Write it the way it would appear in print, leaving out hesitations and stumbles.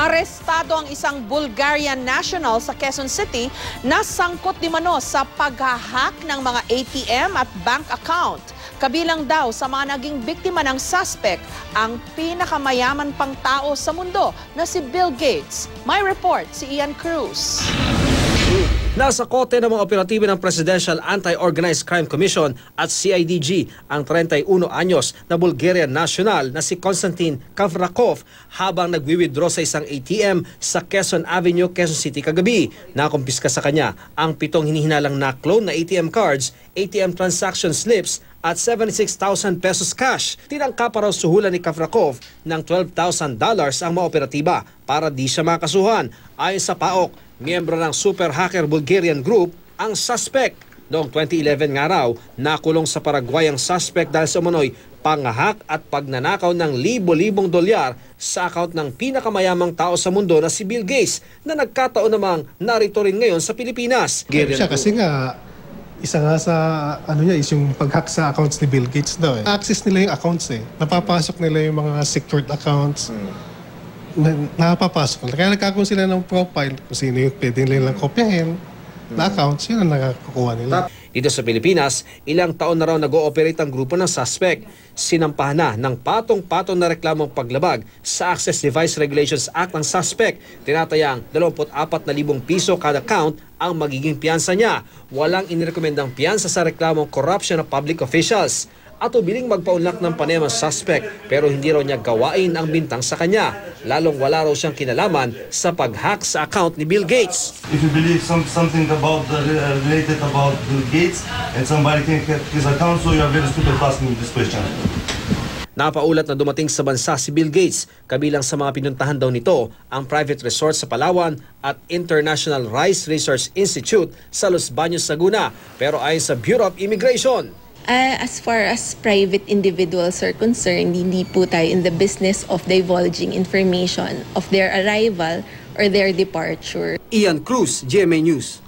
Arestado ang isang Bulgarian national sa Quezon City na sangkot di mano sa paghahack ng mga ATM at bank account. Kabilang daw sa mga naging biktima ng suspect ang pinakamayaman pang tao sa mundo na si Bill Gates. May report si Ian Cruz. Nasa kote ng mga operatibo ng Presidential Anti-Organized Crime Commission at CIDG ang 31 anyos na Bulgarian national na si Konstantin Kavrakov habang nagwi-withdraw sa isang ATM sa Quezon Avenue, Quezon City kagabi. Nakumpiska sa kanya ang 7 hinihinalang na-clone na ATM cards, ATM transaction slips at 76,000 pesos cash. Tinangka pa raw suhulan ni Kavrakov ng $12,000 ang mga operatiba para di siya makasuhan. Ayon sa PAOK, miyembro ng Super Hacker Bulgarian Group ang suspect. Noong 2011 nga raw, nakulong sa Paraguay ang suspect dahil sa umano'y pangahak at pagnanakaw ng libo-libong dolyar sa account ng pinakamayamang tao sa mundo na si Bill Gates na nagkataon namang narito rin ngayon sa Pilipinas. Siya kasi nga, isa nga sa ano niya is yung pag-hack sa accounts ni Bill Gates daw. Access nila yung accounts Napapasok nila yung mga secured accounts. Napapasok. Kaya nagkakaroon sila ng profile kung sino yung pwede nilang kopyahin na accounts, yun ang nakakuha nila. Dito sa Pilipinas, ilang taon na raw nag-ooperate ang grupo ng suspect. Sinampahan na ng patong-patong na reklamong paglabag sa Access Device Regulations Act ng suspect. Tinatayang 24,000 piso kada count ang magiging piyansa niya. Walang inirekomendang piyansa sa reklamong corruption of public officials. At ubiling magpaunlak ng panayam ang suspect pero hindi raw niya gawain ang bintang sa kanya. Lalong wala raw siyang kinalaman sa pag-hack sa account ni Bill Gates. If you believe something about related about Bill Gates and somebody can hack his account, so you are very stupid asking this question. Napaulat na dumating sa bansa si Bill Gates. Kabilang sa mga pinuntahan daw nito ang private resort sa Palawan at International Rice Research Institute sa Los Baños, Laguna. Pero ayon sa Bureau of Immigration, as far as private individuals are concerned, hindi po tayo in the business of divulging information of their arrival or their departure. Ian Cruz, GMA News.